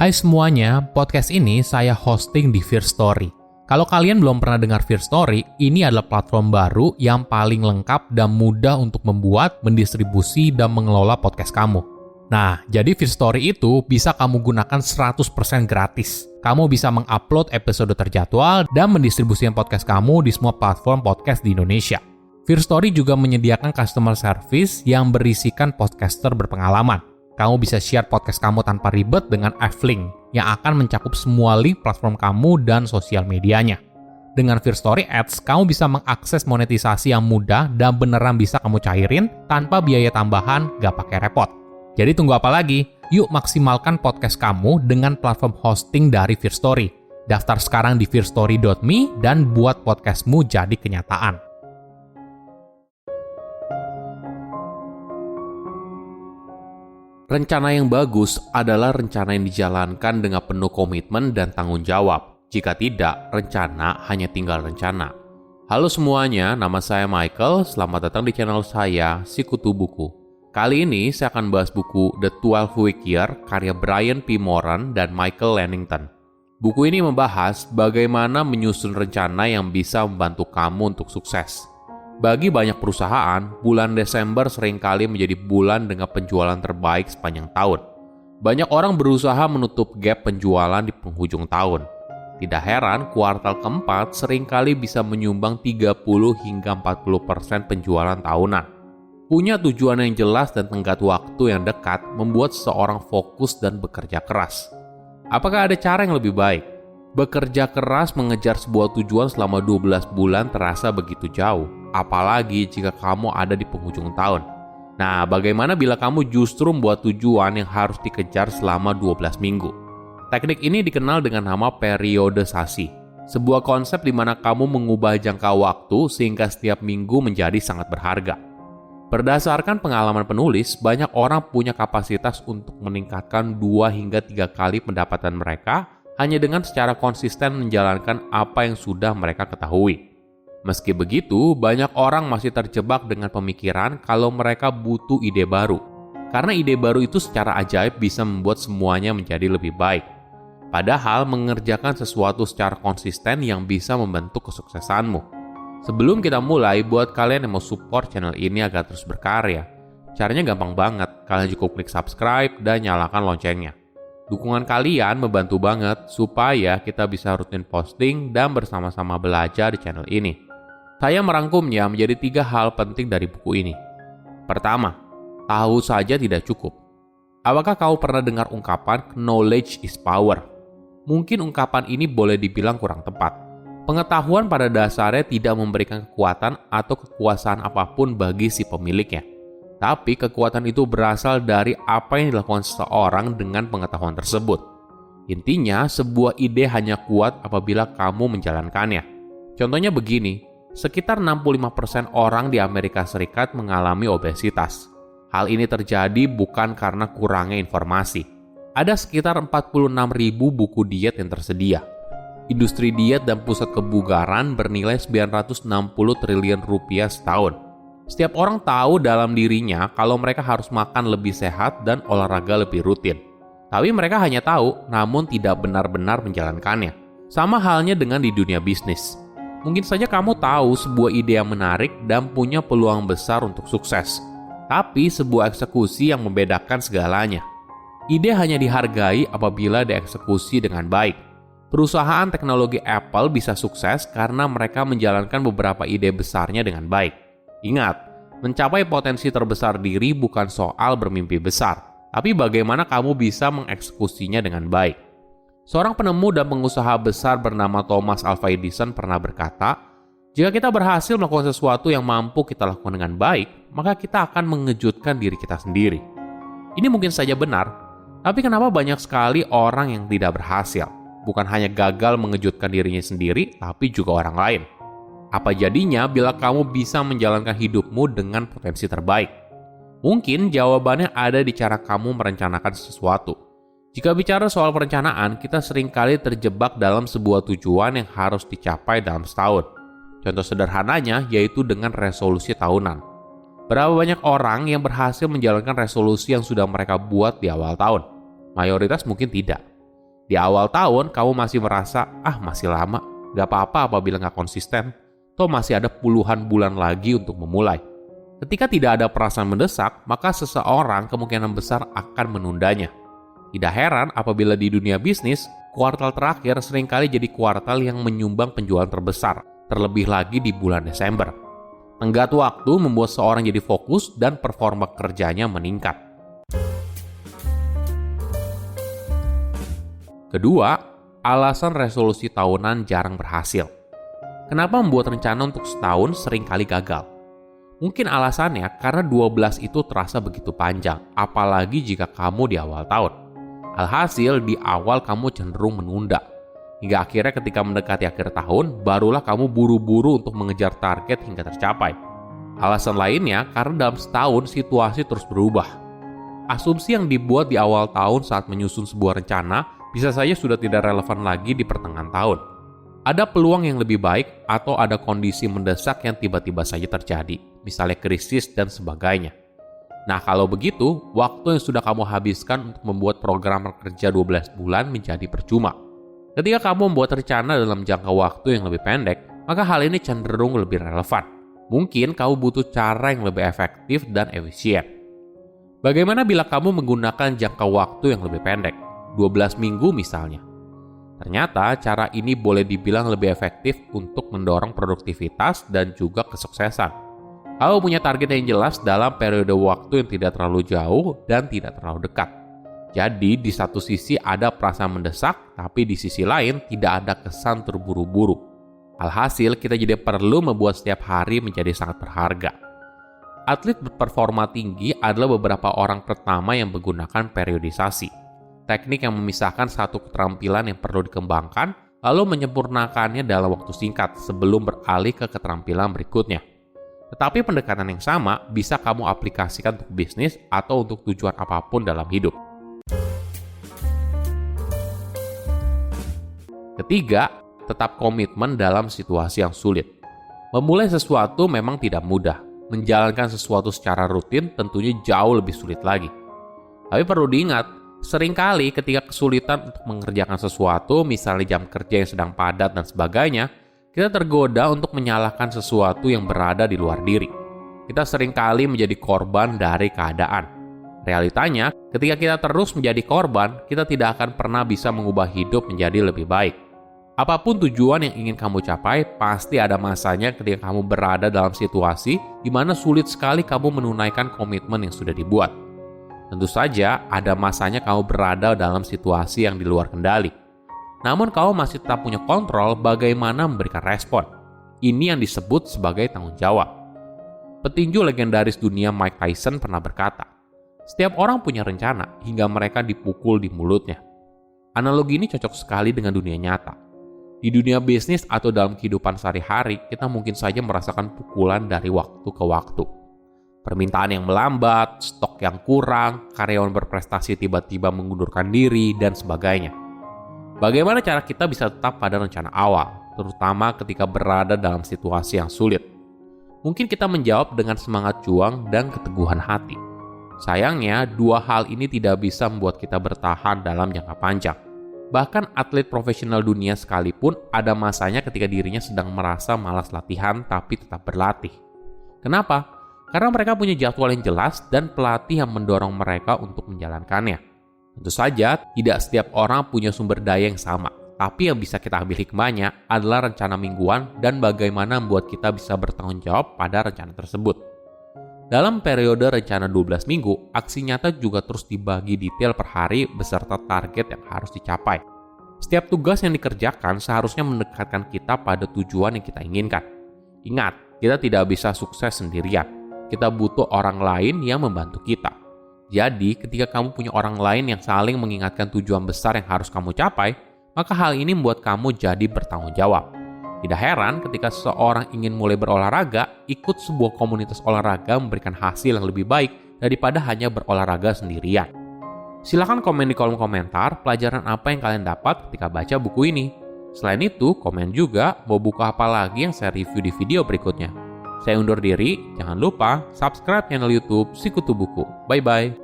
Hai semuanya, podcast ini saya hosting di Firstory. Kalau kalian belum pernah dengar Firstory, ini adalah platform baru yang paling lengkap dan mudah untuk membuat, mendistribusi, dan mengelola podcast kamu. Nah, jadi Firstory itu bisa kamu gunakan 100% gratis. Kamu bisa mengupload episode terjadwal dan mendistribusikan podcast kamu di semua platform podcast di Indonesia. Firstory juga menyediakan customer service yang berisikan podcaster berpengalaman. Kamu bisa share podcast kamu tanpa ribet dengan F-Link yang akan mencakup semua link platform kamu dan sosial medianya. Dengan Firstory Ads, kamu bisa mengakses monetisasi yang mudah dan beneran bisa kamu cairin tanpa biaya tambahan, gak pakai repot. Jadi tunggu apa lagi? Yuk maksimalkan podcast kamu dengan platform hosting dari Firstory. Daftar sekarang di firstory.me dan buat podcastmu jadi kenyataan. Rencana yang bagus adalah rencana yang dijalankan dengan penuh komitmen dan tanggung jawab. Jika tidak, rencana hanya tinggal rencana. Halo semuanya, nama saya Michael. Selamat datang di channel saya, Sikutu Buku. Kali ini saya akan bahas buku The 12 Week Year karya Brian P. Moran dan Michael Lannington. Buku ini membahas bagaimana menyusun rencana yang bisa membantu kamu untuk sukses. Bagi banyak perusahaan, bulan Desember seringkali menjadi bulan dengan penjualan terbaik sepanjang tahun. Banyak orang berusaha menutup gap penjualan di penghujung tahun. Tidak heran, kuartal keempat seringkali bisa menyumbang 30 hingga 40% penjualan tahunan. Punya tujuan yang jelas dan tenggat waktu yang dekat membuat seseorang fokus dan bekerja keras. Apakah ada cara yang lebih baik? Bekerja keras mengejar sebuah tujuan selama 12 bulan terasa begitu jauh, apalagi jika kamu ada di penghujung tahun. Nah, bagaimana bila kamu justru membuat tujuan yang harus dikejar selama 12 minggu? Teknik ini dikenal dengan nama periodisasi, sebuah konsep di mana kamu mengubah jangka waktu sehingga setiap minggu menjadi sangat berharga. Berdasarkan pengalaman penulis, banyak orang punya kapasitas untuk meningkatkan 2 hingga 3 kali pendapatan mereka hanya dengan secara konsisten menjalankan apa yang sudah mereka ketahui. Meski begitu, banyak orang masih terjebak dengan pemikiran kalau mereka butuh ide baru. Karena ide baru itu secara ajaib bisa membuat semuanya menjadi lebih baik. Padahal mengerjakan sesuatu secara konsisten yang bisa membentuk kesuksesanmu. Sebelum kita mulai, buat kalian yang mau support channel ini agar terus berkarya, caranya gampang banget. Kalian cukup klik subscribe dan nyalakan loncengnya. Dukungan kalian membantu banget supaya kita bisa rutin posting dan bersama-sama belajar di channel ini. Saya merangkumnya menjadi 3 hal penting dari buku ini. Pertama, tahu saja tidak cukup. Apakah kau pernah dengar ungkapan knowledge is power? Mungkin ungkapan ini boleh dibilang kurang tepat. Pengetahuan pada dasarnya tidak memberikan kekuatan atau kekuasaan apapun bagi si pemiliknya. Tapi kekuatan itu berasal dari apa yang dilakukan seseorang dengan pengetahuan tersebut. Intinya, sebuah ide hanya kuat apabila kamu menjalankannya. Contohnya begini, sekitar 65% orang di Amerika Serikat mengalami obesitas. Hal ini terjadi bukan karena kurangnya informasi. Ada sekitar 46.000 buku diet yang tersedia. Industri diet dan pusat kebugaran bernilai 960 triliun rupiah setahun. Setiap orang tahu dalam dirinya kalau mereka harus makan lebih sehat dan olahraga lebih rutin. Tapi mereka hanya tahu, namun tidak benar-benar menjalankannya. Sama halnya dengan di dunia bisnis. Mungkin saja kamu tahu sebuah ide yang menarik dan punya peluang besar untuk sukses. Tapi sebuah eksekusi yang membedakan segalanya. Ide hanya dihargai apabila dieksekusi dengan baik. Perusahaan teknologi Apple bisa sukses karena mereka menjalankan beberapa ide besarnya dengan baik. Ingat, mencapai potensi terbesar diri bukan soal bermimpi besar, tapi bagaimana kamu bisa mengeksekusinya dengan baik. Seorang penemu dan pengusaha besar bernama Thomas Alva Edison pernah berkata, jika kita berhasil melakukan sesuatu yang mampu kita lakukan dengan baik, maka kita akan mengejutkan diri kita sendiri. Ini mungkin saja benar, tapi kenapa banyak sekali orang yang tidak berhasil? Bukan hanya gagal mengejutkan dirinya sendiri, tapi juga orang lain. Apa jadinya bila kamu bisa menjalankan hidupmu dengan potensi terbaik? Mungkin jawabannya ada di cara kamu merencanakan sesuatu. Jika bicara soal perencanaan, kita seringkali terjebak dalam sebuah tujuan yang harus dicapai dalam setahun. Contoh sederhananya yaitu dengan resolusi tahunan. Berapa banyak orang yang berhasil menjalankan resolusi yang sudah mereka buat di awal tahun? Mayoritas mungkin tidak. Di awal tahun, kamu masih merasa, masih lama, gak apa-apa apabila gak konsisten. Toh masih ada puluhan bulan lagi untuk memulai. Ketika tidak ada perasaan mendesak, maka seseorang kemungkinan besar akan menundanya. Tidak heran apabila di dunia bisnis, kuartal terakhir seringkali jadi kuartal yang menyumbang penjualan terbesar, terlebih lagi di bulan Desember. Tenggat waktu membuat seorang jadi fokus dan performa kerjanya meningkat. Kedua, alasan resolusi tahunan jarang berhasil. Kenapa membuat rencana untuk setahun seringkali gagal? Mungkin alasannya karena 12 itu terasa begitu panjang, apalagi jika kamu di awal tahun. Alhasil, di awal kamu cenderung menunda. Hingga akhirnya ketika mendekati akhir tahun, barulah kamu buru-buru untuk mengejar target hingga tercapai. Alasan lainnya karena dalam setahun situasi terus berubah. Asumsi yang dibuat di awal tahun saat menyusun sebuah rencana bisa saja sudah tidak relevan lagi di pertengahan tahun. Ada peluang yang lebih baik atau ada kondisi mendesak yang tiba-tiba saja terjadi, misalnya krisis dan sebagainya. Nah, kalau begitu, waktu yang sudah kamu habiskan untuk membuat program kerja 12 bulan menjadi percuma. Ketika kamu membuat rencana dalam jangka waktu yang lebih pendek, maka hal ini cenderung lebih relevan. Mungkin kamu butuh cara yang lebih efektif dan efisien. Bagaimana bila kamu menggunakan jangka waktu yang lebih pendek? 12 minggu misalnya. Ternyata cara ini boleh dibilang lebih efektif untuk mendorong produktivitas dan juga kesuksesan. Kamu punya target yang jelas dalam periode waktu yang tidak terlalu jauh dan tidak terlalu dekat. Jadi di satu sisi ada perasaan mendesak, tapi di sisi lain tidak ada kesan terburu-buru. Alhasil kita jadi perlu membuat setiap hari menjadi sangat berharga. Atlet berperforma tinggi adalah beberapa orang pertama yang menggunakan periodisasi. Teknik yang memisahkan satu keterampilan yang perlu dikembangkan, lalu menyempurnakannya dalam waktu singkat sebelum beralih ke keterampilan berikutnya. Tetapi pendekatan yang sama bisa kamu aplikasikan untuk bisnis atau untuk tujuan apapun dalam hidup. Ketiga, tetap komitmen dalam situasi yang sulit. Memulai sesuatu memang tidak mudah. Menjalankan sesuatu secara rutin tentunya jauh lebih sulit lagi. Tapi perlu diingat, seringkali ketika kesulitan untuk mengerjakan sesuatu, misalnya jam kerja yang sedang padat dan sebagainya, kita tergoda untuk menyalahkan sesuatu yang berada di luar diri. Kita seringkali menjadi korban dari keadaan. Realitanya, ketika kita terus menjadi korban, kita tidak akan pernah bisa mengubah hidup menjadi lebih baik. Apapun tujuan yang ingin kamu capai, pasti ada masanya ketika kamu berada dalam situasi di mana sulit sekali kamu menunaikan komitmen yang sudah dibuat. Tentu saja ada masanya kamu berada dalam situasi yang di luar kendali. Namun kamu masih tetap punya kontrol bagaimana memberikan respon. Ini yang disebut sebagai tanggung jawab. Petinju legendaris dunia Mike Tyson pernah berkata, setiap orang punya rencana hingga mereka dipukul di mulutnya. Analogi ini cocok sekali dengan dunia nyata. Di dunia bisnis atau dalam kehidupan sehari-hari, kita mungkin saja merasakan pukulan dari waktu ke waktu. Permintaan yang melambat, stok yang kurang, karyawan berprestasi tiba-tiba mengundurkan diri, dan sebagainya. Bagaimana cara kita bisa tetap pada rencana awal, terutama ketika berada dalam situasi yang sulit? Mungkin kita menjawab dengan semangat juang dan keteguhan hati. Sayangnya, dua hal ini tidak bisa membuat kita bertahan dalam jangka panjang. Bahkan atlet profesional dunia sekalipun ada masanya ketika dirinya sedang merasa malas latihan tapi tetap berlatih. Kenapa? Karena mereka punya jadwal yang jelas dan pelatih yang mendorong mereka untuk menjalankannya. Tentu saja, tidak setiap orang punya sumber daya yang sama. Tapi yang bisa kita ambil hikmahnya adalah rencana mingguan dan bagaimana membuat kita bisa bertanggung jawab pada rencana tersebut. Dalam periode rencana 12 minggu, aksi nyata juga terus dibagi detail per hari beserta target yang harus dicapai. Setiap tugas yang dikerjakan seharusnya mendekatkan kita pada tujuan yang kita inginkan. Ingat, kita tidak bisa sukses sendirian. Kita butuh orang lain yang membantu kita. Jadi, ketika kamu punya orang lain yang saling mengingatkan tujuan besar yang harus kamu capai, maka hal ini membuat kamu jadi bertanggung jawab. Tidak heran ketika seseorang ingin mulai berolahraga, ikut sebuah komunitas olahraga memberikan hasil yang lebih baik daripada hanya berolahraga sendirian. Silahkan komen di kolom komentar pelajaran apa yang kalian dapat ketika baca buku ini. Selain itu, komen juga mau buku apa lagi yang saya review di video berikutnya. Saya undur diri, jangan lupa subscribe channel YouTube Sikutu Buku. Bye-bye.